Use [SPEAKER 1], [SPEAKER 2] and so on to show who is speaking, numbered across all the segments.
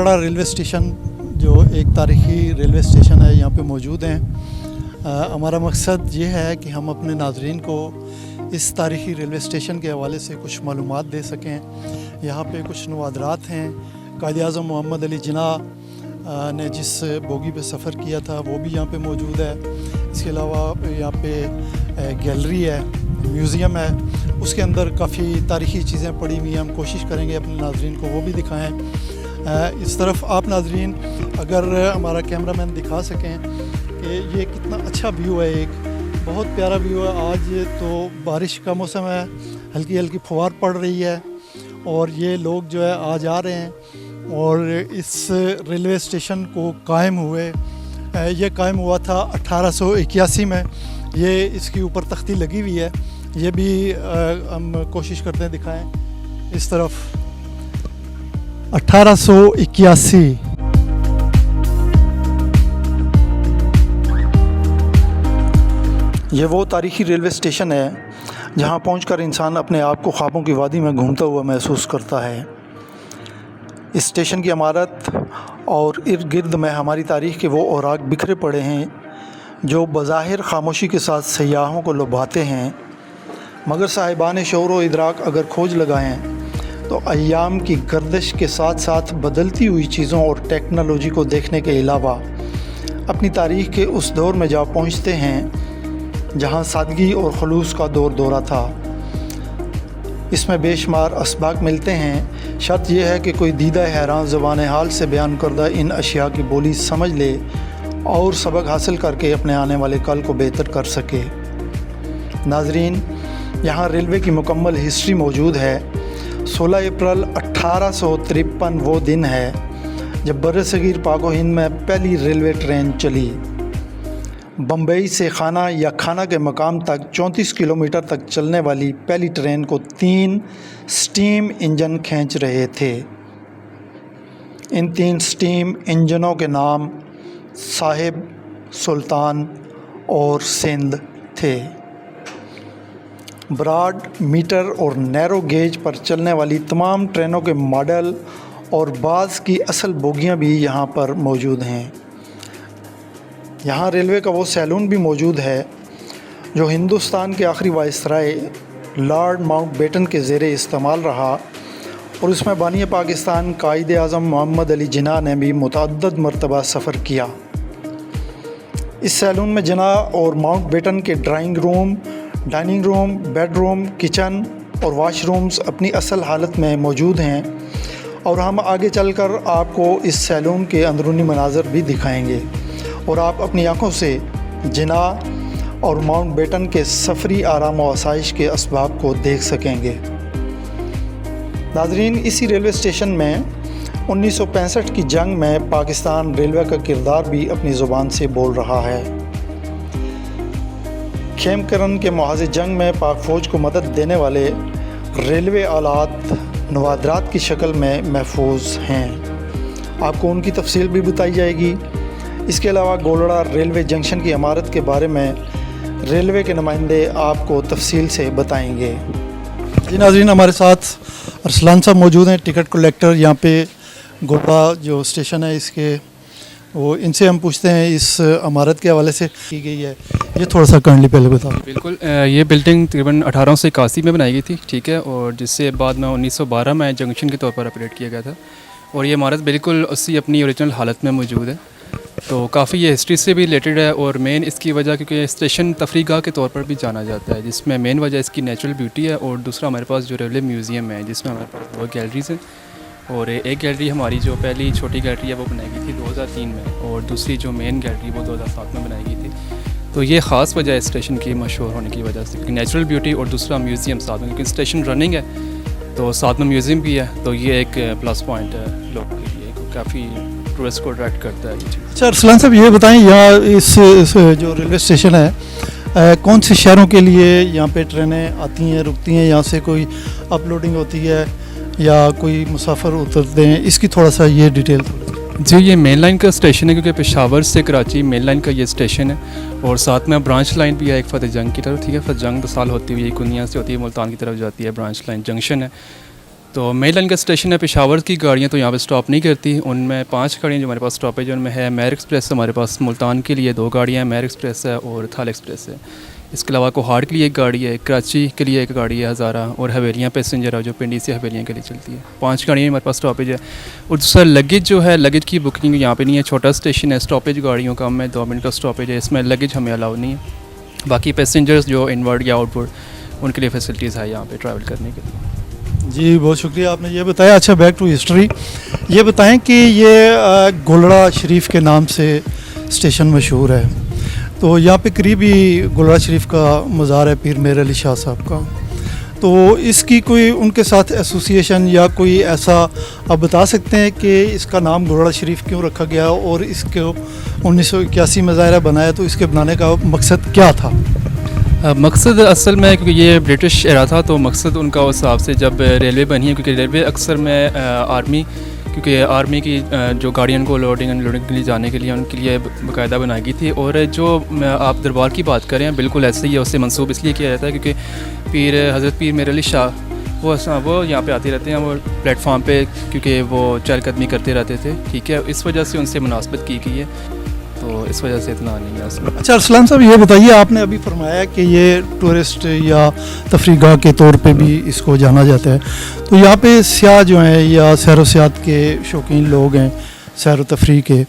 [SPEAKER 1] Golra railway station जो एक तारीख़ी रेलवे स्टेशन है, यहाँ पे मौजूद हैं। हमारा मकसद ये है कि हम अपने नाज़रीन को इस तारीख़ी रेलवे स्टेशन के हवाले से कुछ मालूमात दे सकें। यहाँ पे कुछ नवादरात हैं। कायद-ए-आज़म मोहम्मद अली जिन्ना ने जिस बोगी पे सफ़र किया था वो भी यहाँ पे मौजूद है। इसके अलावा यहाँ पे गैलरी है, म्यूज़ियम है, उसके अंदर काफ़ी तारीख़ी चीज़ें पड़ी हुई हैं। हम कोशिश करेंगे अपने नाज़रीन को वो भी दिखाएं। इस तरफ आप नाज़रीन अगर हमारा कैमरामैन दिखा सकें कि ये कितना अच्छा व्यू है, एक बहुत प्यारा व्यू है। आज तो बारिश का मौसम है, हल्की हल्की फुहार पड़ रही है और ये लोग जो है आज आ रहे हैं। और इस रेलवे स्टेशन को कायम हुए ये कायम हुआ था 1881 में। ये इसके ऊपर तख्ती लगी हुई है, ये भी हम कोशिश करते हैं दिखाएं। इस तरफ 1881। ये वो तारीख़ी रेलवे स्टेशन है जहाँ पहुंचकर इंसान अपने आप को ख्वाबों की वादी में घूमता हुआ महसूस करता है। इस स्टेशन की इमारत और इर्द गिर्द में हमारी तारीख़ के वो औराक बिखरे पड़े हैं जो बज़ाहिर खामोशी के साथ सयाहों को लुभाते हैं, मगर साहिबान शऊर व इदराक अगर खोज लगाएं तो अय्याम की गर्दिश के साथ साथ बदलती हुई चीज़ों और टेक्नोलॉजी को देखने के अलावा अपनी तारीख़ के उस दौर में जा पहुँचते हैं जहाँ सादगी और खलूस का दौर दौरा था। इसमें बेशुमार असबाक मिलते हैं। शर्त यह है कि कोई दीदा हैरान ज़बान हाल से बयान करदा इन अशिया की बोली समझ ले और सबक हासिल करके अपने आने वाले कल को बेहतर कर सके। नाज़रीन, यहाँ रेलवे की मुकम्मल हिस्ट्री मौजूद है। 16 अप्रैल 1853 वो दिन है जब बरसगीर पाक व हिंद में पहली रेलवे ट्रेन चली। बम्बई से खाना या खाना के मकाम तक 34 किलोमीटर तक चलने वाली पहली ट्रेन को 3 स्टीम इंजन खींच रहे थे। इन 3 स्टीम इंजनों के नाम साहिब, सुल्तान और सिंध थे। ब्रॉड मीटर और नैरो गेज पर चलने वाली तमाम ट्रेनों के मॉडल और बाज़ की असल बोगियां भी यहाँ पर मौजूद हैं। यहाँ रेलवे का वो सैलून भी मौजूद है जो हिंदुस्तान के आखिरी वाइसराय लॉर्ड माउंटबेटन के ज़ेरे इस्तेमाल रहा और उसमें बानी पाकिस्तान कायद-ए-आज़म मोहम्मद अली जिन्ना ने भी मुतअद्दिद मरतबा सफ़र किया। इस सैलून में जिन्ना और माउंटबेटन के drawing room, dining room, bedroom, kitchen और वाशरूम्स अपनी असल हालत में मौजूद हैं और हम आगे चलकर आपको इस सैलून के अंदरूनी मनाज़र भी दिखाएंगे और आप अपनी आँखों से जिन्ना और माउंटबेटन के सफ़री आराम व आसाइश के असबाब को देख सकेंगे। नाज़रीन, इसी रेलवे स्टेशन में 1965 की जंग में पाकिस्तान रेलवे का किरदार भी अपनी ज़ुबान से बोल रहा है। खेमकरन के मुहाज़ जंग में पाक फ़ौज को मदद देने वाले रेलवे आलात नवादरात की शक्ल में महफूज हैं। आपको उनकी तफसील भी बताई जाएगी। इसके अलावा गोलड़ा रेलवे जंक्शन की इमारत के बारे में रेलवे के नुमाइंदे आपको तफसील से बताएंगे। जी नाज़रीन, हमारे साथ अरसलान साहब मौजूद हैं, टिकट कलेक्टर यहाँ पे गोलड़ा जो स्टेशन है इसके, वो इनसे हम पूछते हैं इस इमारत के हवाले से की गई है। ये थोड़ा सा काइंडली पहले बताओ।
[SPEAKER 2] बिल्कुल, ये बिल्डिंग तकरीबन 1881 में बनाई गई थी, ठीक है, और जिससे बाद में 1912 में जंक्शन के तौर पर ऑपरेट किया गया था और ये इमारत बिल्कुल उसी अपनी ओरिजिनल हालत में मौजूद है। तो काफ़ी ये हिस्ट्री से भी रिलेटेड है और मेन इसकी वजह क्योंकि स्टेशन तफरीगाह के तौर पर भी जाना जाता है, जिसमें मेन वजह इसकी नेचुरल ब्यूटी है और दूसरा हमारे पास जो रेलवे म्यूज़ियम है जिसमें हमारे पास 2 गैलरीज हैं और एक गैलरी हमारी जो पहली छोटी गैलरी है वो बनाई गई थी 2003 में और दूसरी जो मेन गैलरी वो 2007 में बनाई गई थी। तो ये ख़ास वजह है स्टेशन की मशहूर होने की वजह से, क्योंकि नेचुरल ब्यूटी और दूसरा म्यूज़ियम साथ में, क्योंकि स्टेशन रनिंग है तो साथ में म्यूज़ियम भी है, तो ये एक प्लस पॉइंट है लोगों के लिए, काफ़ी टूरिस्ट को अट्रैक्ट करता है ये चीज़।
[SPEAKER 1] अच्छा अरसलान साहब, ये बताएं यहाँ इस जो रेलवे स्टेशन है कौन से शहरों के लिए यहाँ पे ट्रेनें आती हैं, रुकती हैं, यहाँ से कोई अपलोडिंग होती है या कोई मुसाफिर उतरते हैं, इसकी थोड़ा सा ये डिटेल।
[SPEAKER 2] जी, ये मेन लाइन का स्टेशन है क्योंकि पेशावर से कराची मेन लाइन का ये स्टेशन है और साथ में ब्रांच लाइन भी है एक फतेह जंग की तरफ, ठीक है, फतेह जंग साल होती हुई कुनिया से होती है मुल्तान की तरफ जाती है, ब्रांच लाइन जंक्शन है। तो मेन लाइन का स्टेशन है। पेशावर की गाड़ियाँ तो यहाँ पे स्टॉप नहीं करती। उनमें 5 गाड़ियाँ जो हमारे पास स्टॉपेज उनमें है। मेयर एक्सप्रेस हमारे पास मुल्तान के लिए 2 गाड़ियाँ हैं, मेयर एक्सप्रेस है और थाल एक्सप्रेस है। इसके अलावा कोहाड़ के लिए 1 गाड़ी है, कराची के लिए 1 गाड़ी है हज़ारा, और हवेलियाँ पैसेंजर है जो पिंडी से हवेलियाँ के लिए चलती है। 5 गाड़ियाँ हमारे पास स्टॉपेज है। और दूसरा लगेज जो है, लगेज की बुकिंग यहाँ पे नहीं है। छोटा स्टेशन है, स्टॉपेज गाड़ियों का में 2 मिनट का स्टॉपेज है, इसमें लगेज हमें अलाउ नहीं है। बाकी पैसेंजर्स जो इनवर्ड या आउटवर्ड उनके लिए फैसिलिटीज़ है यहाँ पे ट्रैवल करने के लिए।
[SPEAKER 1] जी बहुत शुक्रिया, आपने ये बताया। अच्छा, बैक टू हिस्ट्री, ये बताएं कि ये गोलड़ा शरीफ के नाम से स्टेशन मशहूर है, तो यहाँ पे करीबी गोलड़ा शरीफ का मज़ार है पीर मेर अली शाह साहब का, तो इसकी कोई उनके साथ एसोसिएशन या कोई ऐसा आप बता सकते हैं कि इसका नाम गोलड़ा शरीफ क्यों रखा गया और इसको 1981 में ज़ाहिर बनाया, तो इसके बनाने का मकसद क्या था?
[SPEAKER 2] मकसद असल में, क्योंकि ये ब्रिटिश एरा था, तो मकसद उनका उस हिसाब से जब रेलवे बनी है, क्योंकि रेलवे अक्सर में आर्मी, क्योंकि आर्मी की जो गाड़ियों को लोडिंग अनलोडिंग के लिए जाने के लिए उनके लिए बाकायदा बनाई गई थी। और जो आप दरबार की बात करें बिल्कुल ऐसे ही है, उससे मंसूब इसलिए किया जाता है क्योंकि हज़रत पीर मेर अली शाह वो यहाँ पे आते रहते हैं, वो प्लेटफार्म पे, क्योंकि वो चहलकदमी करते रहते थे, ठीक है, इस वजह से उनसे मुनासबत की गई है, तो इस वजह से इतना नहीं है उसमें।
[SPEAKER 1] अच्छा अरसलान साहब, ये बताइए, आपने अभी फरमाया कि ये टूरिस्ट या तफरीगाह के तौर पे भी इसको जाना जाता है, तो यहाँ पे सियाह जो हैं या सैर व सियाहत के शौकीन लोग हैं, सैर व तफरीह के,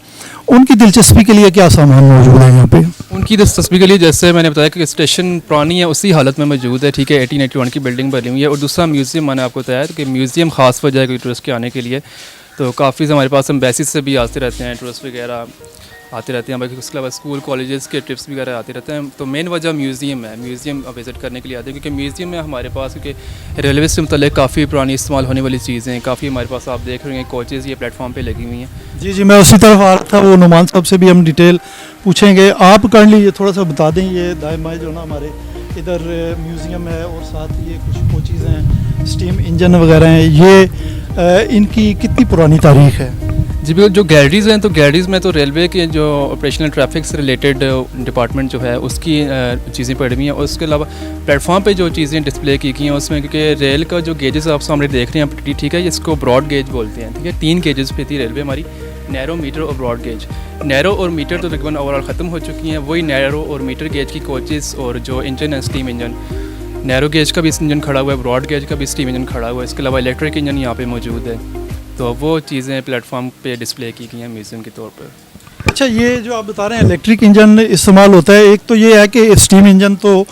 [SPEAKER 1] उनकी दिलचस्पी के लिए क्या सामान मौजूद है यहाँ पे?
[SPEAKER 2] उनकी दिलचस्पी के लिए, जैसे मैंने बताया कि स्टेशन पुरानी है, उसी हालत में मौजूद है, ठीक है, 1881 की बिल्डिंग बनी हुई है। और दूसरा म्यूज़ियम, मैंने आपको बताया कि म्यूज़ियम ख़ास वजह है कोई टूरिस्ट के आने के लिए, तो काफ़ी हमारे पास एम्बेसी से भी आते रहते हैं टूरिस्ट वगैरह आते रहते हैं, बाकी उसके अलावा स्कूल कॉलेजेस के ट्रिप्स वगैरह आते रहते हैं। तो मेन वजह म्यूज़ियम है, म्यूज़ियम विज़िट करने के लिए आते हैं, क्योंकि म्यूज़ियम में हमारे पास, क्योंकि रेलवे से मुतल्लिक़ काफ़ी पुरानी इस्तेमाल होने वाली चीज़ें काफ़ी हमारे पास, आप देख रहे हैं कोचेज़ ये प्लेटफॉर्म पे लगी हुई हैं।
[SPEAKER 1] जी जी, मैं उसी तरफ आ रहा था, वो नुमान साहब से भी हम डिटेल पूछेंगे। आप काइंडली ये थोड़ा सा बता दें, ये दाएं बाएं जो ना हमारे इधर म्यूज़ियम है और साथ ये कुछ कोचेज़ हैं, स्टीम इंजन वगैरह हैं, ये इनकी कितनी पुरानी तारीख़ है?
[SPEAKER 2] जी बिल्कुल, जो गैलरीज़ हैं, तो गैलरीज़ में तो रेलवे के जो ऑपरेशनल ट्रैफिक से रिलेटेड डिपार्टमेंट जो है उसकी चीज़ें पड़ी हुई हैं, और उसके अलावा प्लेटफॉर्म पे जो चीज़ें डिस्प्ले की गई हैं उसमें, क्योंकि रेल का जो गेजेस आप सामने देख रहे हैं, ठीक है, इसको ब्रॉड गेज बोलते हैं, ठीक है, 3 गेजेस पे थी रेलवे हमारी, नैरो, मीटर और ब्रॉड गेज। नैरो और मीटर तो तकरीबन ओवरऑल ख़त्म हो चुकी हैं, वही नैरो और मीटर गेज की कोचेस और जो इंजन है स्टीम इंजन, नैरो गेज का भी इंजन खड़ा हुआ है, ब्रॉड गेज का भी स्टीम इंजन खड़ा हुआ है, इसके अलावा इलेक्ट्रिक इंजन यहाँ पे मौजूद है, तो वो चीज़ें प्लेटफॉर्म पे डिस्प्ले की गई हैं म्यूज़ियम के तौर पर।
[SPEAKER 1] अच्छा, ये जो आप बता रहे हैं इलेक्ट्रिक इंजन इस्तेमाल होता है, एक तो ये है कि स्टीम इंजन तो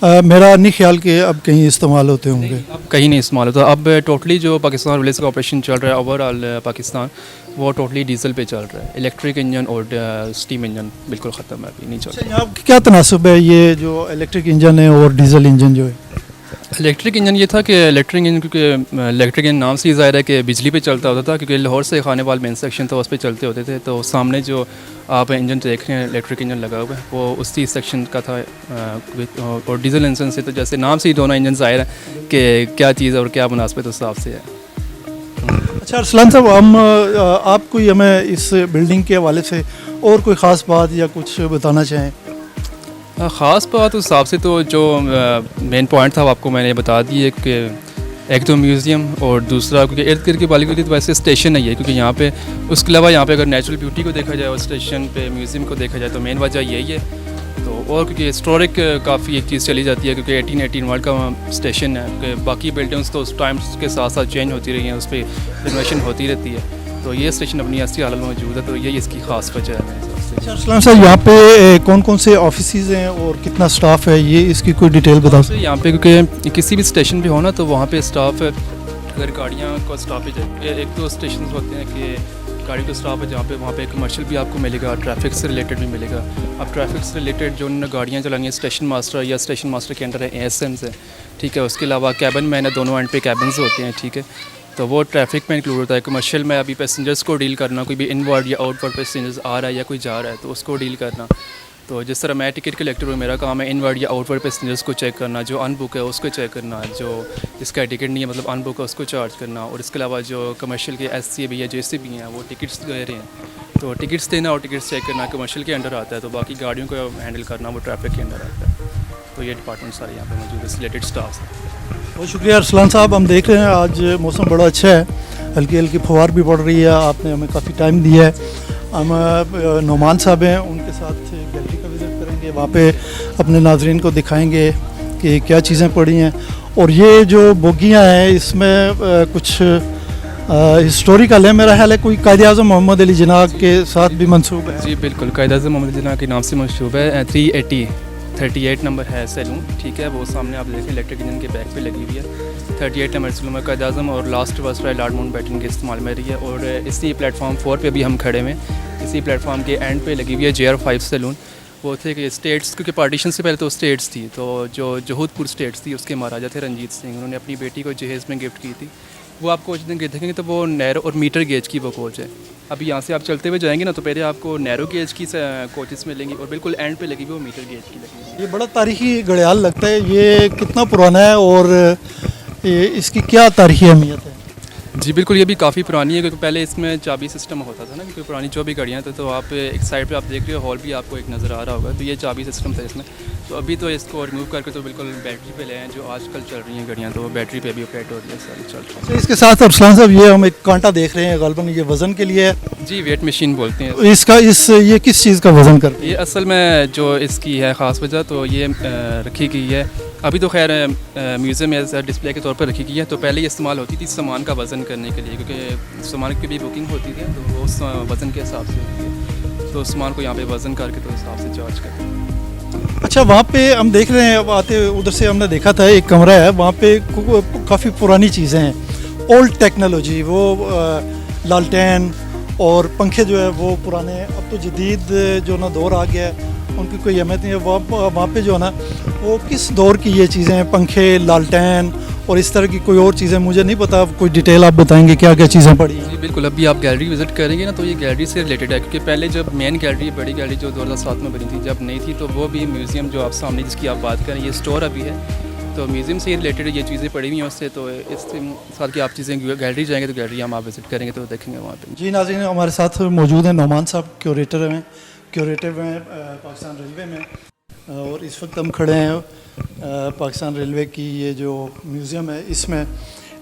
[SPEAKER 1] मेरा नहीं ख्याल कि अब कहीं इस्तेमाल होते होंगे।
[SPEAKER 2] अब कहीं नहीं इस्तेमाल होता, अब टोटली जो पाकिस्तान रेलवे का ऑपरेशन चल रहा है ओवरऑल पाकिस्तान, वो टोटली डीजल पे चल रहा है। इलेक्ट्रिक इंजन और स्टीम इंजन बिल्कुल ख़त्म है, अभी नहीं चल रहा।
[SPEAKER 1] यहाँ क्या तनासब है ये जो इलेक्ट्रिक इंजन है और डीजल इंजन जो है?
[SPEAKER 2] इलेक्ट्रिक इंजन ये था कि इलेक्ट्रिक इंजन, क्योंकि इलेक्ट्रिक इंजन नाम से ही ज़ाहिर है कि बिजली पे चलता होता था, क्योंकि लाहौर से खाने वाला मेन सेक्शन था, उस पर चलते होते थे, तो सामने जो आप इंजन देख रहे हैं इलेक्ट्रिक इंजन लगा हुआ है वो उसी सेक्शन का था। और डीजल इंजन से तो जैसे नाम से ही दोनों इंजन ज़ाहिर है कि क्या चीज़ और क्या मुनासिबत उस हिसाब से है।
[SPEAKER 1] अच्छा अरसलान साहब, हम आप कोई हमें इस बिल्डिंग के हवाले से और कोई ख़ास बात या कुछ बताना चाहें?
[SPEAKER 2] ख़ास बात उस हिसाब से तो जो मेन पॉइंट था वो आपको मैंने बता दी है कि एक तो म्यूज़ियम और दूसरा क्योंकि इर्द गिर्द की बालिका की तो वैसे स्टेशन नहीं है, क्योंकि यहाँ पे उसके अलावा यहाँ पे अगर नेचुरल ब्यूटी को देखा जाए और स्टेशन पे म्यूज़ियम को देखा जाए तो मेन वजह यही है। तो और क्योंकि हिस्टोरिक काफ़ी एक चीज़ चली जाती है, क्योंकि 1881 का स्टेशन है, कि बाकी बिल्डिंग्स तो उस टाइम के साथ साथ चेंज होती रही हैं, उस पर रिनोवेशन होती रहती है, तो ये स्टेशन अपनी असली हालत में मौजूद है, तो यही इसकी ख़ास वजह है मेरे हिसाब से।
[SPEAKER 1] अच्छा अरसलान साहब, यहाँ पे कौन कौन से ऑफिसेज हैं और कितना स्टाफ है, ये इसकी कोई डिटेल बता सकते हैं?
[SPEAKER 2] यहाँ पे क्योंकि किसी भी स्टेशन पे हो ना तो वहाँ पे स्टाफ है, अगर गाड़ियाँ का स्टापेज है, एक तो स्टेशन होते हैं कि गाड़ी का स्टाफ है जहाँ पे वहाँ पे कमर्शियल भी आपको मिलेगा, ट्रैफिक से रिलेटेड भी मिलेगा। अब ट्रैफिक से रिलेटेड जो उन्होंने गाड़ियाँ चलानी है स्टेशन मास्टर या स्टेशन मास्टर के अंडर है ASMs है, ठीक है, उसके अलावा कैबिन मैन है, दोनों एंड पे कैबिन्स होते हैं, ठीक है, तो वो ट्रैफिक में इंक्लूड होता है। कमर्शियल में अभी पैसेंजर्स को डील करना, कोई भी इनवर्ड या आउटवर्ड पैसेंजर्स आ रहा है या कोई जा रहा है तो उसको डील करना। तो जिस तरह मैं टिकट कलेक्टर हूँ, मेरा काम है इनवर्ड या आउटवर्ड पैसेंजर्स को चेक करना, जो अनबुक है उसको चेक करना, जो जिसका टिकट नहीं है मतलब अनबुक है उसको चार्ज करना, और इसके अलावा जो कमर्शियल के SC या JC भी हैं वो टिकट्स दे रहे हैं तो टिकट्स देना और टिकट्स चेक करना कमर्शियल के अंडर आता है, तो बाकी गाड़ियों को हैंडल करना वो ट्रैफिक के अंडर आता है। तो ये डिपार्टमेंट सारे यहाँ पे मौजूद है, रिलेटेड स्टाफ है।
[SPEAKER 1] बहुत शुक्रिया अरसलान साहब। हम देख रहे हैं आज मौसम बड़ा अच्छा है, हल्की हल्की फुहार भी पड़ रही है, आपने हमें काफ़ी टाइम दिया है। हम नोमान साहब हैं, उनके साथ गैलरी का विज़िट करेंगे, वहाँ पे अपने नाजरीन को दिखाएंगे कि क्या चीज़ें पड़ी हैं। और ये जो बोगियाँ हैं इसमें कुछ हिस्टोरिकल है, मेरा ख्याल है कोई कायद-ए-आज़म मोहम्मद अली जिन्ना के साथ भी मंसूब है।
[SPEAKER 2] जी बिल्कुल, कायद-ए-आज़म मोहम्मद अली जिन्ना के नाम से मंसूब है। 38 नंबर है सैलून, ठीक है, वो सामने आप देखें इलेक्ट्रिक इंजन के बैक पे लगी हुई है। 38 नंबर सैलून में कायद-ए-आज़म और लास्ट बस राय लॉर्ड माउंटबेटन के इस्तेमाल में रही है। और इसी प्लेटफॉर्म 4 पे भी हम खड़े हुए हैं, इसी प्लेटफॉर्म के एंड पे लगी हुई है JR5 सैलून। वो थे कि स्टेट्स, क्योंकि पार्टीशन से पहले तो स्टेट्स थी, तो जो जोधपुर स्टेट्स थी उसके महाराजा थे रंजीत सिंह, उन्होंने अपनी बेटी को जहेज़ में गिफ्ट की थी। वो आप कोच देखेंगे तो वो नैरो और मीटर गेज की वो कोच है। अभी यहाँ से आप चलते हुए जाएंगे ना तो पहले आपको नैरो गेज की कोचेस मिलेंगी और बिल्कुल एंड पे लगी हुई वो मीटर गेज की लगी हुई है।
[SPEAKER 1] ये बड़ा तारीखी घड़ियाल लगता है, ये कितना पुराना है और इसकी क्या तारीखी अहमियत है?
[SPEAKER 2] जी बिल्कुल, ये भी काफ़ी पुरानी है, क्योंकि पहले इसमें चाबी सिस्टम होता था ना, क्योंकि पुरानी जो भी गाड़ियाँ थी, तो आप एक साइड पे आप देख रहे हो हॉल भी आपको एक नज़र आ रहा होगा, तो ये चाबी सिस्टम था इसमें। तो अभी तो इसको रिमूव करके तो बिल्कुल बैटरी पे ले आए हैं, जो आजकल चल रही हैं गाड़ियाँ, तो वो बैटरी पे भी ऑपरेट हो रही है, सारी चल रही
[SPEAKER 1] अच्छा, इसके साथ अरसलान साहब ये हम एक कांटा देख रहे हैं, ग़ालिबन ये वज़न के लिए है।
[SPEAKER 2] है। जी वेट मशीन बोलते हैं
[SPEAKER 1] इसका ये किस चीज़ का वज़न करती है?
[SPEAKER 2] ये असल में जो इसकी है ख़ास वजह, तो ये रखी गई है, अभी तो खैर म्यूज़ियम में डिस्प्ले के तौर पर रखी गई है। तो पहले ये इस्तेमाल होती थी सामान का वज़न करने के लिए, क्योंकि सामान की भी बुकिंग होती थी, तो वो उस वज़न के हिसाब से होती है, तो सामान को यहाँ पे वज़न करके तो हिसाब से चार्ज करते हैं।
[SPEAKER 1] अच्छा, वहाँ पे हम देख रहे हैं, अब आते उधर से हमने देखा था एक कमरा है, वहाँ पे काफ़ी पुरानी चीज़ें हैं, ओल्ड टेक्नोलॉजी, वो लालटेन और पंखे जो है वो पुराने, अब तो जदीद जो ना दौर आ गया है, उनकी कोई अहमियत नहीं है। वहाँ पे जो है ना वो किस दौर की ये चीज़ें हैं, पंखे, लालटेन और इस तरह की कोई और चीज़ें मुझे नहीं पता, कोई डिटेल आप बताएंगे क्या क्या चीज़ें पड़ी हैं?
[SPEAKER 2] जी बिल्कुल, अभी आप गैलरी विज़िट करेंगे ना तो ये गैलरी से रिलेटेड है, क्योंकि पहले जब मेन गैलरी, बड़ी गैलरी जो 2007 में बनी थी, जब नहीं थी, तो वो भी म्यूज़ियम जो आप सामने जिसकी आप बात करें, ये स्टोर अभी है, तो म्यूज़ियम से रिलेटेड ये चीज़ें पड़ी हुई हैं उससे। तो इस साल की आप चीज़ें गैलरी जाएंगे तो गैलरी हम आप विज़िट करेंगे तो देखेंगे वहाँ पर।
[SPEAKER 1] जी नाज़रीन, हमारे साथ मौजूद हैं नोमान साहब, क्यूरेटर हैं पाकिस्तान रेलवे में, और इस वक्त हम खड़े हैं पाकिस्तान रेलवे की ये जो म्यूज़ियम है इसमें,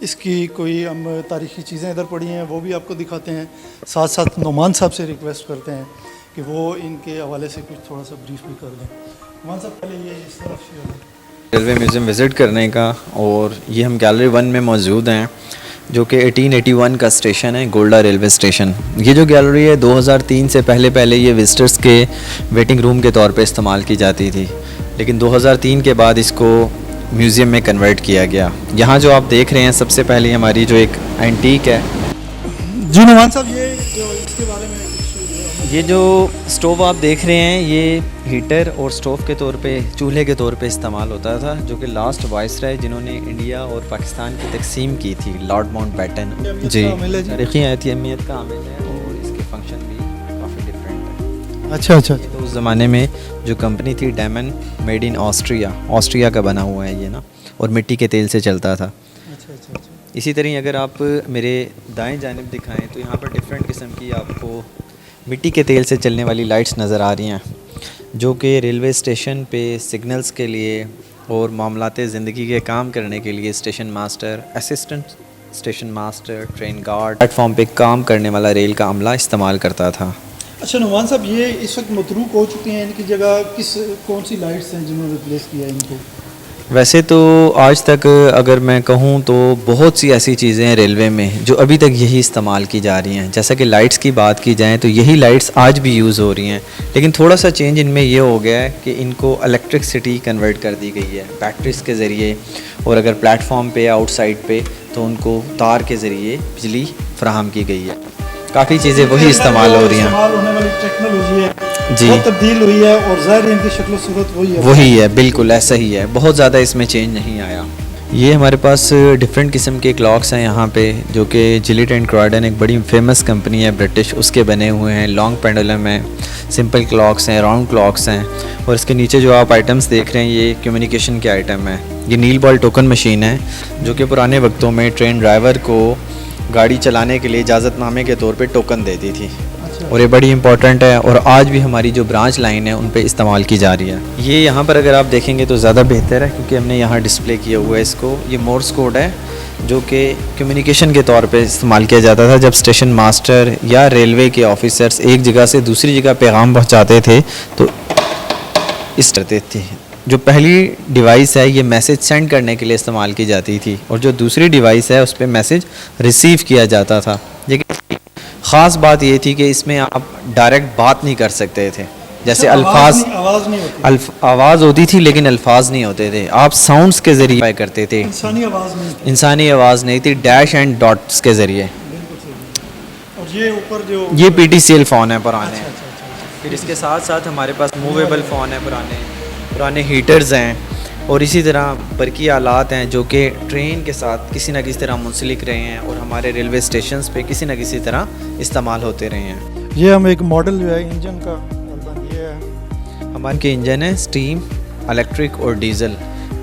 [SPEAKER 1] इसकी कोई हम तारीख़ी चीज़ें इधर पड़ी हैं वो भी आपको दिखाते हैं। साथ साथ नोमान साहब से रिक्वेस्ट करते हैं कि वो इनके हवाले से कुछ थोड़ा सा ब्रीफ भी कर दें। नोमान साहब, पहले ये इस तरफ
[SPEAKER 3] रेलवे म्यूज़ियम विज़िट करने का, और ये हम गैलरी 1 में मौजूद हैं, जो कि 1881 का स्टेशन है, गोल्डा रेलवे स्टेशन। ये जो गैलरी है 2003 से पहले ये विज़िटर्स के वेटिंग रूम के तौर पे इस्तेमाल की जाती थी, लेकिन 2003 के बाद इसको म्यूज़ियम में कन्वर्ट किया गया। यहाँ जो आप देख रहे हैं सबसे पहले हमारी जो एक एंटीक है।
[SPEAKER 1] जी नोमान साहब, ये जो इसके बारे में
[SPEAKER 3] ये जो स्टोव आप देख रहे हैं, ये हीटर और स्टोव के तौर पे, चूल्हे के तौर पे इस्तेमाल होता था, जो कि लास्ट वाइसराय जिन्होंने इंडिया और पाकिस्तान की तकसीम की थी, लॉर्ड माउंटबेटन जी, तारीख़ी अहमियत का हामिल है, और इसके फंक्शन भी काफ़ी डिफरेंट है।
[SPEAKER 1] अच्छा,
[SPEAKER 3] तो उस ज़माने में जो कंपनी थी डेमन, मेड इन ऑस्ट्रिया का बना हुआ है ये ना, और मिट्टी के तेल से चलता था।
[SPEAKER 1] अच्छा।
[SPEAKER 3] इसी तरह अगर आप मेरे दाएं जानिब दिखाएं तो यहाँ पर डिफरेंट किस्म की आपको मिट्टी के तेल से चलने वाली लाइट्स नज़र आ रही हैं, जो कि रेलवे स्टेशन पे सिग्नल्स के लिए और मामलाते ज़िंदगी के काम करने के लिए station master, assistant station master, train guard, platform पे काम करने वाला रेल का अमला इस्तेमाल करता था।
[SPEAKER 1] अच्छा नोमान साहब, ये इस वक्त मतरूक हो चुकी हैं, इनकी जगह कौन सी लाइट्स हैं जिन्होंने रिप्लेस किया है इनको?
[SPEAKER 3] वैसे तो आज तक अगर मैं कहूँ तो बहुत सी ऐसी चीज़ें हैं रेलवे में जो अभी तक यही इस्तेमाल की जा रही हैं। जैसा कि लाइट्स की बात की जाए तो यही लाइट्स आज भी यूज़ हो रही हैं, लेकिन थोड़ा सा चेंज इनमें ये हो गया है कि इनको इलेक्ट्रिसिटी कन्वर्ट कर दी गई है बैटरीज के ज़रिए, और अगर प्लेटफॉर्म पे आउटसाइड पे तो उनको तार के ज़रिए बिजली फराहम की गई है। काफ़ी चीज़ें वही इस्तेमाल हो रही हैं।
[SPEAKER 1] होने वाली टेक्नोलॉजी है
[SPEAKER 3] जी,
[SPEAKER 1] बहुत तब्दील हुई है, और ज़ाहिर इनकी शक्ल सूरत
[SPEAKER 3] वही है, बिल्कुल ऐसा ही है, बहुत ज़्यादा इसमें चेंज नहीं आया। ये हमारे पास डिफरेंट किस्म के क्लॉक्स हैं यहाँ पे, जो कि जिलेट एंड क्रॉयडन एक बड़ी फेमस कंपनी है ब्रिटिश, उसके बने हुए हैं। लॉन्ग पेंडुलम है, सिंपल क्लॉक्स हैं, राउंड क्लॉक्स हैं, और इसके नीचे जो आप आइटम्स देख रहे हैं ये कम्युनिकेशन के आइटम है। ये नील बॉल टोकन मशीन है, जो कि पुराने वक्तों में ट्रेन ड्राइवर को गाड़ी चलाने के लिए इजाज़तनामे के तौर पे टोकन देती थी। और ये बड़ी इंपॉर्टेंट है और आज भी हमारी जो ब्रांच लाइन है उन पे इस्तेमाल की जा रही है। ये यहाँ पर अगर आप देखेंगे तो ज़्यादा बेहतर है क्योंकि हमने यहाँ डिस्प्ले किया हुआ है इसको। ये मोर्स कोड है जो कि कम्युनिकेशन के तौर पे इस्तेमाल किया जाता था जब स्टेशन मास्टर या रेलवे के ऑफिसर्स एक जगह से दूसरी जगह पैगाम पहुँचाते थे तो इस तरह थी। जो पहली डिवाइस है ये मैसेज सेंड करने के लिए इस्तेमाल की जाती थी और जो दूसरी डिवाइस है उस पर मैसेज रिसीव किया जाता था। लेकिन ख़ास बात ये थी कि इसमें आप डायरेक्ट बात नहीं कर सकते थे, जैसे अल्फाज आवाज़ होती थी लेकिन अल्फाज नहीं होते थे, आप साउंड्स के ज़रिए करते थे। इंसानी आवाज़ नहीं थी, डैश एंड डॉट्स के ज़रिए।
[SPEAKER 1] और ये ऊपर जो
[SPEAKER 3] ये PTCL फ़ोन है पुराने। फिर इसके साथ साथ हमारे पास मूवेबल फ़ोन है, पुराने हीटर्स हैं और इसी तरह बरकी आलात हैं जो कि ट्रेन के साथ किसी न किसी तरह मुंसलिक रहे हैं और हमारे रेलवे स्टेशंस पे किसी न किसी तरह इस्तेमाल होते रहे हैं।
[SPEAKER 1] ये हम एक मॉडल जो है इंजन का ये है,
[SPEAKER 3] हमारे के इंजन है स्टीम, इलेक्ट्रिक और डीज़ल।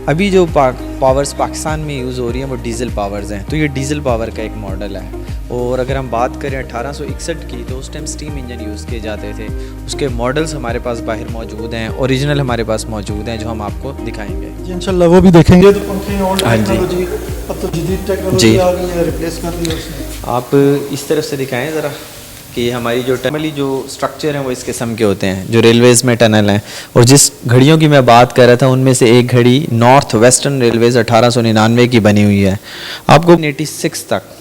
[SPEAKER 3] अभी जो पावर्स पाकिस्तान में यूज़ हो रही हैं वो डीज़ल पावर्स हैं, तो ये डीज़ल पावर का एक मॉडल है। और अगर हम बात करें 1861 की तो उस टाइम स्टीम इंजन यूज़ किए जाते थे। उसके मॉडल्स हमारे पास बाहर मौजूद हैं, ओरिजिनल हमारे पास मौजूद हैं जो हम आपको दिखाएंगे
[SPEAKER 1] जी इंशाल्लाह वो भी देखेंगे। तो पंखे ओल्ड
[SPEAKER 3] हाँ जी।
[SPEAKER 1] टेक्नोलॉजी, अब तो जदीद टेक्नोलॉजी
[SPEAKER 3] जी।
[SPEAKER 1] आ गई है, रिप्लेस कर दी है उसने।
[SPEAKER 3] आप इस तरफ से दिखाएं ज़रा कि हमारी जो टनली जो स्ट्रक्चर हैं वो इस किस्म के होते हैं जो रेलवेज़ में टनल हैं। और जिस घड़ियों की मैं बात कर रहा था उनमें से एक घड़ी नॉर्थ वेस्टर्न रेलवेज़ 1899 की बनी हुई है। आपको 1886 तक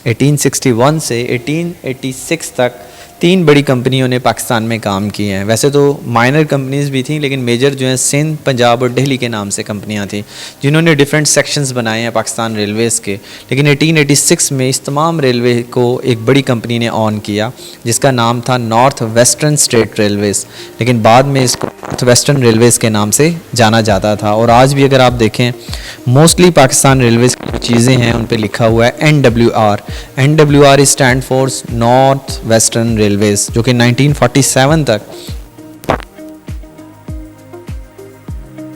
[SPEAKER 3] 1861 से 1886 तक 3 बड़ी कंपनियों ने पाकिस्तान में काम किए हैं। वैसे तो माइनर कंपनीज़ भी थी लेकिन मेजर जो हैं सिंध, पंजाब और दिल्ली के नाम से कंपनियां थी जिन्होंने डिफरेंट सेक्शंस बनाए हैं पाकिस्तान रेलवेज़ के। लेकिन 1886 में इस तमाम रेलवे को एक बड़ी कंपनी ने ऑन किया जिसका नाम था नॉर्थ वेस्टर्न स्टेट रेलवेज़, लेकिन बाद में इसको नॉर्थ वेस्टर्न रेलवेज़ के नाम से जाना जाता था। और आज भी अगर आप देखें मोस्टली पाकिस्तान रेलवेज़ की चीज़ें हैं उन पर लिखा हुआ है NWR। NWR is stand for north western Railways जो कि 1947 तक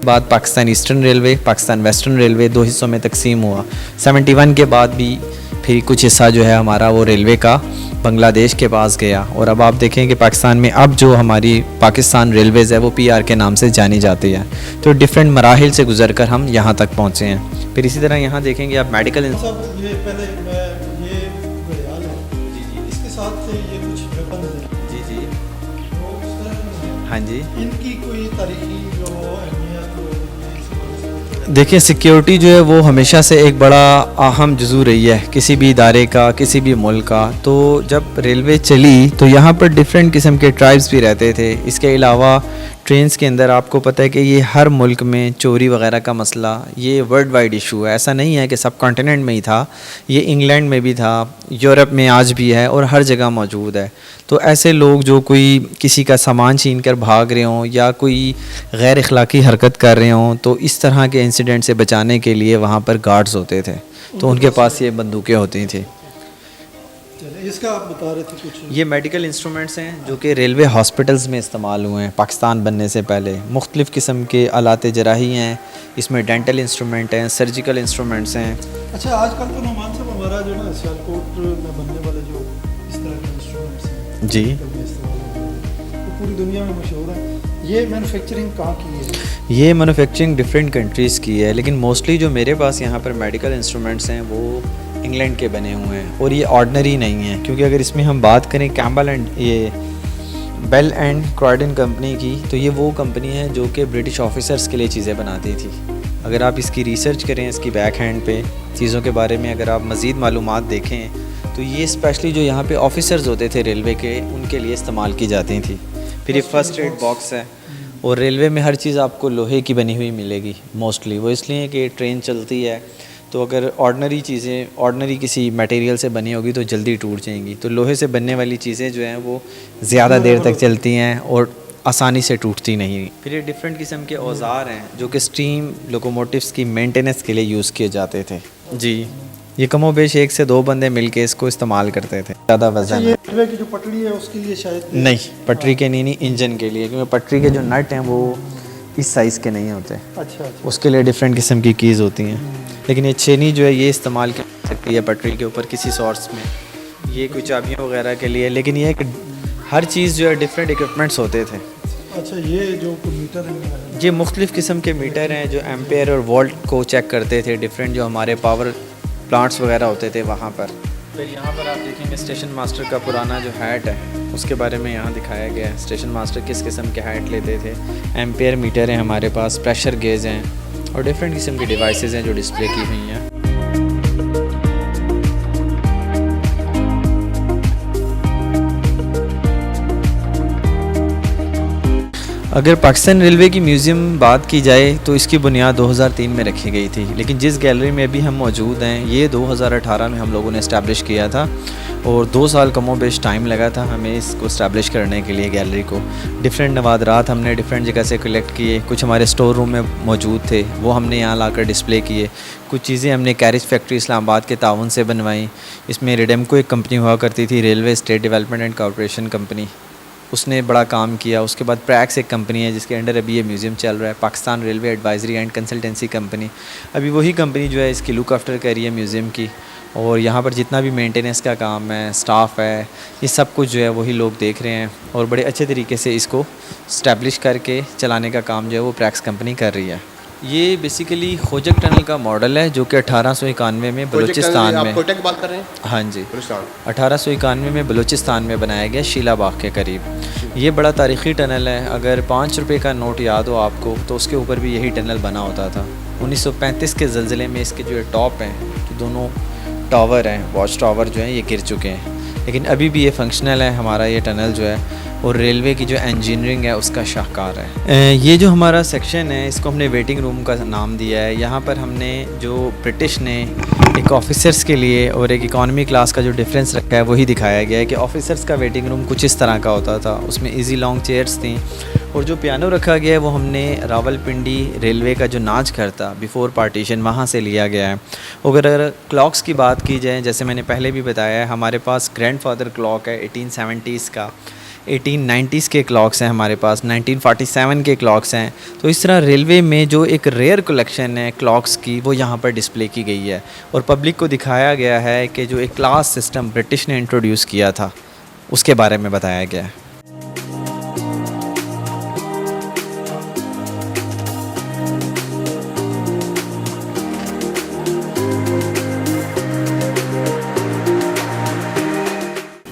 [SPEAKER 3] बाद Pakistan eastern railway, Pakistan western railway 2 हिस्सों में तकसीम हुआ। 71 के बाद भी फिर कुछ हिस्सा जो है हमारा वो रेलवे का बांग्लादेश के पास गया। और अब आप देखें कि पाकिस्तान में अब जो हमारी पाकिस्तान रेलवेज़ है वो PR के नाम से जानी जाती है। तो डिफरेंट मराहिल से गुजर कर हम यहाँ तक पहुँचे हैं। फिर इसी तरह यहाँ देखेंगे आप मेडिकल
[SPEAKER 1] सब ये पहले ये घड़ियाल है जी, इसके साथ ये कुछ वेपन है
[SPEAKER 3] जी जी
[SPEAKER 1] तो उस तरह
[SPEAKER 3] हाँ जी।
[SPEAKER 1] इनकी कोई तारीखी जो अहमियत
[SPEAKER 3] देखिए सिक्योरिटी जो है वो हमेशा से एक बड़ा अहम जुज़ू रही है किसी भी इदारे का, किसी भी मुल्क का। तो जब रेलवे चली तो यहाँ पर डिफरेंट किस्म के ट्राइब्स भी रहते थे। इसके अलावा ट्रेन्स के अंदर आपको पता है कि ये हर मुल्क में चोरी वगैरह का मसला ये वर्ल्ड वाइड इशू है। ऐसा नहीं है कि सब कॉन्टिनेंट में ही था, ये इंग्लैंड में भी था, यूरोप में आज भी है और हर जगह मौजूद है। तो ऐसे लोग जो कोई किसी का सामान छीन कर भाग रहे हों या कोई गैर अखलाकी हरकत कर रहे हों तो इस तरह के इंसिडेंट से बचाने के लिए वहाँ पर गार्ड्स होते थे, तो उनके पास ये बंदूकें होती थी।
[SPEAKER 1] इसका आप बता रहे थे कुछ।
[SPEAKER 3] ये मेडिकल इंस्ट्रूमेंट्स हैं जो कि रेलवे हॉस्पिटल्स में इस्तेमाल हुए हैं पाकिस्तान बनने से पहले। मुख्तलिफ़ किस्म के आलात जराही हैं, इसमें डेंटल इंस्ट्रूमेंट हैं, सर्जिकल इंस्ट्रूमेंट्स हैं।
[SPEAKER 1] अच्छा आजकल तो नुमान साहब हमारा जो ना सियालकोट में बनने वाले जो इस तरह के इंस्ट्रूमेंट्स हैं
[SPEAKER 3] जी
[SPEAKER 1] तो पूरी दुनिया में मशहूर है। ये मैन्युफैक्चरिंग कहाँ की है?
[SPEAKER 3] ये मैन्युफैक्चरिंग डिफरेंट कंट्रीज़ की है, लेकिन मोस्टली जो मेरे पास यहाँ पर मेडिकल इंस्ट्रूमेंट्स हैं वो इंग्लैंड के बने हुए हैं और ये ऑर्डनरी नहीं है। क्योंकि अगर इसमें हम बात करें कैम्बल एंड ये बेल एंड क्रॉयडन कंपनी की तो ये वो कंपनी है जो कि ब्रिटिश ऑफिसर्स के लिए चीज़ें बनाती थी। अगर आप इसकी रिसर्च करें इसकी बैक हैंड पे चीज़ों के बारे में अगर आप मज़ीद मालूमात देखें तो ये स्पेशली जो यहाँ पे ऑफिसर्स होते थे रेलवे के उनके लिए इस्तेमाल की जाती थी। फिर ये फर्स्ट एड बॉक्स है और रेलवे में हर चीज़ आपको लोहे की बनी हुई मिलेगी मोस्टली। वो इसलिए कि ट्रेन चलती है तो अगर ऑर्डनरी चीज़ें ऑर्डनरी किसी मटेरियल से बनी होगी तो जल्दी टूट जाएंगी। तो लोहे से बनने वाली चीज़ें जो हैं वो ज़्यादा देर तक चलती हैं और आसानी से टूटती नहीं। फिर ये डिफरेंट किस्म के औज़ार हैं जो कि स्टीम लोकोमोटिव्स की मेंटेनेंस के लिए यूज़ किए जाते थे। जी ये कमो बेश 1 से 2 बंदे मिलके इसको इस्तेमाल करते थे। ज़्यादा वजन
[SPEAKER 1] ये रेलवे की जो पटड़ी है उसके लिए शायद
[SPEAKER 3] नहीं, पटरी के नहीं इंजन के लिए, क्योंकि पटरी के जो नट हैं वो इस साइज़ के नहीं होते।
[SPEAKER 1] अच्छा
[SPEAKER 3] उसके लिए डिफरेंट किस्म की कीज़ होती हैं। लेकिन ये छेनी जो है ये इस्तेमाल की सकती है पटरी के ऊपर किसी सोर्स में, ये कोई चाबियों वगैरह के लिए। लेकिन ये है कि हर चीज़ जो है डिफरेंट इक्विपमेंट्स होते थे।
[SPEAKER 1] अच्छा, ये जो मीटर है
[SPEAKER 3] ये मुख्तलिफ़ किस्म के मीटर हैं जो एम्पेयर और वोल्ट को चेक करते थे, डिफरेंट जो हमारे पावर प्लांट्स वगैरह होते थे वहाँ पर। फिर यहाँ पर आप देखेंगे स्टेशन मास्टर का पुराना जो हैट है उसके बारे में यहाँ दिखाया गया है। स्टेशन मास्टर किस किस्म के हैट लेते थे, एम्पेयर मीटर है हमारे पास, प्रेशर गेज हैं और डिफरेंट किस्म की डिवाइसेस हैं जो डिस्प्ले की हुई हैं। अगर पाकिस्तान रेलवे की म्यूज़ियम बात की जाए तो इसकी बुनियाद 2003 में रखी गई थी, लेकिन जिस गैलरी में अभी हम मौजूद हैं ये 2018 में हम लोगों ने इस्टेब्लिश किया था और 2 साल कमोबेश टाइम लगा था हमें इसको इस्टेब्लिश करने के लिए। गैलरी को डिफरेंट नवादरात हमने डिफरेंट जगह से कलेक्ट किए, कुछ हमारे स्टोर रूम में मौजूद थे वो हमने यहाँ लाकर डिस्प्ले किए, कुछ चीज़ें हमने कैरिज फैक्ट्री इस्लामाबाद के ताउन से बनवाई। इसमें रेडेमको एक कंपनी हुआ करती थी, railway state development and corporation company, उसने बड़ा काम किया। उसके बाद प्रैक्स एक कंपनी है जिसके अंडर अभी ये म्यूज़ियम चल रहा है, Pakistan railway advisory and consultancy company. अभी वही कंपनी जो है इसकी लुक आफ्टर कर रही है म्यूज़ियम की, और यहाँ पर जितना भी मेंटेनेंस का काम है, स्टाफ है, ये सब कुछ जो है वही लोग देख रहे हैं और बड़े अच्छे तरीके से इसको स्टैब्लिश करके चलाने का काम जो है वो प्रैक्स कंपनी कर रही है। ये बेसिकली खोजक टनल का मॉडल है जो कि 1891 में बलूचिस्तान में,
[SPEAKER 4] कोयटा की बात कर रहे हैं?
[SPEAKER 3] हाँ जी, 1891 में बलूचिस्तान में बनाया गया, शीला बाग के करीब। ये बड़ा तारीख़ी टनल है। अगर 5 रुपये का नोट याद हो आपको तो उसके ऊपर भी यही टनल बना होता था। 1935 के ज़लज़ले में इसके जो टॉप हैं, जो दोनों टावर हैं, वॉच टावर जो हैं, ये गिर चुके हैं, लेकिन अभी भी ये फंक्शनल है हमारा ये टनल जो है, और रेलवे की जो इंजीनियरिंग है उसका शाहकार है। ये जो हमारा सेक्शन है इसको हमने वेटिंग रूम का नाम दिया है। यहाँ पर हमने जो ब्रिटिश ने एक ऑफिसर्स के लिए और एक इकॉनमी क्लास का जो डिफरेंस रखा है वही दिखाया गया है कि ऑफिसर्स का वेटिंग रूम कुछ इस तरह का होता था, उसमें इजी लॉन्ग चेयर्स थी, और जो पियानो रखा गया है वो हमने रावलपिंडी रेलवे का जो नाच घर था बिफ़ोर पार्टीशन वहाँ से लिया गया है। अगर क्लॉक्स की बात की जाए, जैसे मैंने पहले भी बताया है, हमारे पास ग्रैंडफादर क्लॉक है 1870s का, 1890s के क्लॉक्स हैं हमारे पास, 1947 के क्लॉक्स हैं। तो इस तरह रेलवे में जो एक रेयर कलेक्शन है क्लॉक्स की वो यहाँ पर डिस्प्ले की गई है और पब्लिक को दिखाया गया है कि जो एक क्लास सिस्टम ब्रिटिश ने इंट्रोड्यूस किया था उसके बारे में बताया गया है।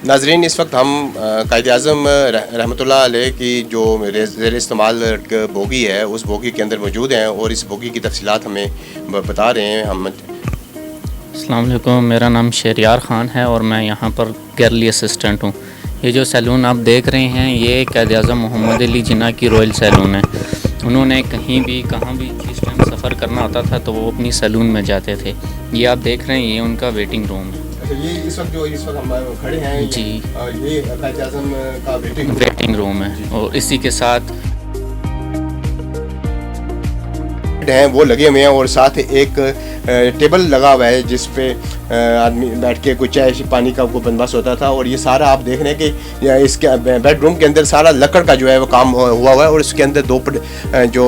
[SPEAKER 4] नाजरीन, इस वक्त हम कायद-ए-आज़म रहमतुल्लाह अलैह की जो ज़ेर इस्तेमाल बोगी है उस बोगी के अंदर मौजूद हैं और इस बोगी की तफसीलात हमें बता रहे हैं। हम
[SPEAKER 5] अस्सलाम वालेकुम, मेरा नाम शहरियार ख़ान है और मैं यहाँ पर गर्ली असिस्टेंट हूँ। ये जो सैलून आप देख रहे हैं ये कायद-ए-आज़म मोहम्मद अली जिन्ना की रॉयल सैलून है। उन्होंने कहीं भी कहाँ भी जिस टाइम सफ़र करना होता था तो वो अपनी सैलून में जाते थे। ये आप देख रहे हैं ये उनका वेटिंग रूम है।
[SPEAKER 4] ये इस वक्त हम खड़े हैं
[SPEAKER 5] जी,
[SPEAKER 4] ये कायद-ए-आज़म का
[SPEAKER 5] वेटिंग रूम है और इसी के साथ
[SPEAKER 4] हैं वो लगे हुए हैं और साथ एक टेबल लगा हुआ है जिस पे आदमी बैठ के कुछ चाय पानी का को बंदोबस्त होता था। और ये सारा आप देख रहे हैं कि इसके बेडरूम के अंदर सारा लकड़ का जो है वो काम हुआ हुआ है और इसके अंदर 2 जो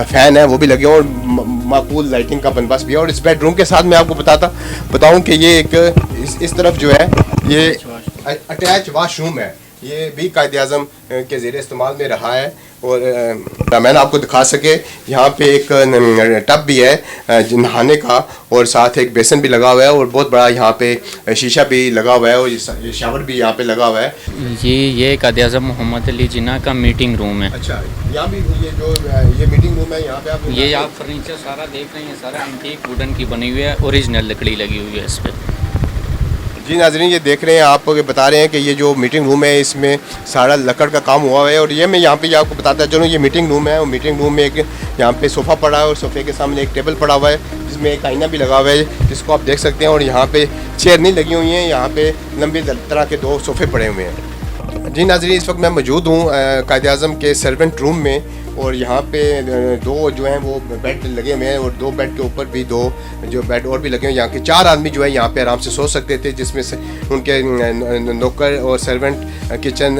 [SPEAKER 4] फ़ैन है वो भी लगे और माकूल लाइटिंग का बंदोबस्त भी है। और इस बेडरूम के साथ मैं आपको बताऊं कि ये एक इस तरफ जो है ये अटैच वाशरूम है, ये भी कायद-ए-आज़म के ज़ेर इस्तेमाल में रहा है। और मैंने आपको दिखा सके यहाँ पे एक टब भी है नहाने का और साथ एक बेसन भी लगा हुआ है और बहुत बड़ा यहाँ पे शीशा भी लगा हुआ है और ये शावर भी यहाँ पे लगा हुआ है।
[SPEAKER 5] ये कायद-ए-आज़म मोहम्मद अली जिन्ना का मीटिंग रूम है।
[SPEAKER 4] अच्छा, यहाँ भी ये मीटिंग रूम है। यहाँ पे
[SPEAKER 5] आप फर्नीचर सारा देख रहे हैं, सारा एंटीक वुडन की बनी हुई है, ओरिजिनल लकड़ी लगी हुई है इस पर।
[SPEAKER 4] जी नाज़रीन, ये देख रहे हैं आप बता रहे हैं कि ये जो मीटिंग रूम है इसमें सारा लकड़ का काम हुआ है। और ये मैं यहाँ पे आपको बताता चलूँ, ये मीटिंग रूम है और मीटिंग रूम में एक यहाँ पे सोफ़ा पड़ा है और सोफ़े के सामने एक टेबल पड़ा हुआ है जिसमें एक आईना भी लगा हुआ है जिसको आप देख सकते हैं। और यहाँ पे चेयर नहीं लगी हुई हैं, यहाँ पे लंबी तरह के 2 सोफ़े पड़े हुए हैं। जी नाज़रीन, इस वक्त मैं मौजूद हूँ कायद-ए-आज़म के सर्वेंट रूम में और यहाँ पे दो जो हैं वो बेड लगे हुए हैं और दो बेड के ऊपर भी दो जो बेड और भी लगे हुए हैं। यहाँ के 4 आदमी जो है यहाँ पे आराम से सो सकते थे, जिसमें से उनके नौकर और सर्वेंट किचन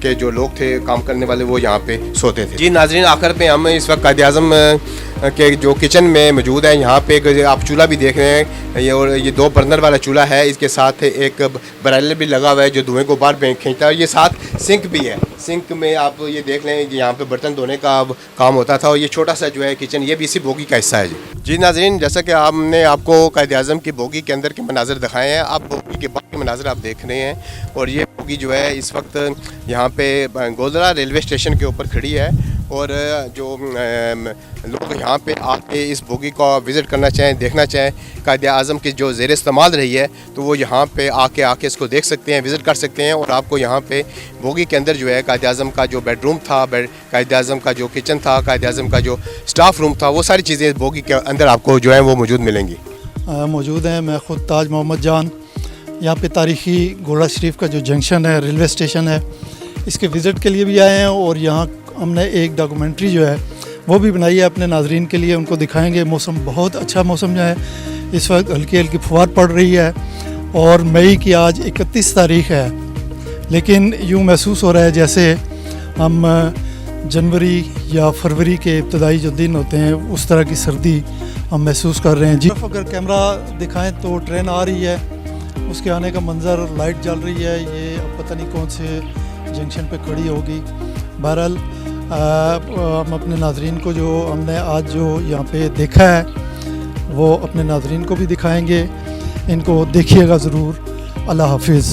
[SPEAKER 4] के जो लोग थे काम करने वाले वो यहाँ पे सोते थे। जी नाजरीन, आखिर पे हम इस वक्त कायद आज़म के जो किचन में मौजूद है। यहाँ पे एक आप चूल्हा भी देख रहे हैं, ये और ये 2 बर्नर वाला चूल्हा है, इसके साथ एक ब्रायलर भी लगा हुआ है जो धुएं को बाहर खींचता है। और ये साथ सिंक भी है, सिंक में आप ये देख लें यहाँ पे बर्तन धोने का काम होता था। और ये छोटा सा जो है किचन, ये भी इसी बोगी का हिस्सा है। जी नाजरीन, जैसा कि हमने आपको कायद आज़म की बोगी के अंदर के मनाज़र दिखाए हैं, अब बोगी के बाहर के मनाज़र आप देख रहे हैं। और ये बोगी जो है इस वक्त यहाँ पे गोधरा रेलवे स्टेशन के ऊपर खड़ी है। और जो लोग यहाँ पे आके इस बोगी को विज़िट करना चाहें, देखना चाहें कायद आज़म की जो ज़ेर इस्तेमाल रही है, तो वो यहाँ पे आके इसको देख सकते हैं, विज़िट कर सकते हैं। और आपको यहाँ पे बोगी के अंदर जो है कायद आज़म का जो बेडरूम था, कायद आज़म का जो किचन था, कायद आज़म का जो स्टाफ रूम था, वो सारी चीज़ें बोगी के अंदर आपको जो है वो मौजूद मिलेंगी।
[SPEAKER 1] मौजूद हैं। मैं ख़ुद ताज मोहम्मद जान यहाँ पे तारीख़ी घोड़ा शरीफ का जो जंक्शन है, रेलवे स्टेशन है, इसके विज़िट के लिए भी आए हैं। और यहाँ हमने एक डॉक्यूमेंट्री जो है वो भी बनाई है अपने नाजरीन के लिए, उनको दिखाएंगे। मौसम बहुत अच्छा मौसम जो है, इस वक्त हल्की हल्की फुहार पड़ रही है और मई की आज 31 तारीख़ है, लेकिन यूँ महसूस हो रहा है जैसे हम जनवरी या फरवरी के इब्तदाई जो दिन होते हैं उस तरह की सर्दी हम महसूस कर रहे हैं। जी, अगर कैमरा दिखाएं तो ट्रेन आ रही है, उसके आने का मंज़र, लाइट जल रही है, ये अब पता नहीं कौन से जंक्शन पे खड़ी होगी। बहरहाल हम अपने नाजरीन को जो हमने आज जो यहाँ पे देखा है वो अपने नाजरीन को भी दिखाएंगे, इनको देखिएगा ज़रूर। अल्लाह हाफिज़।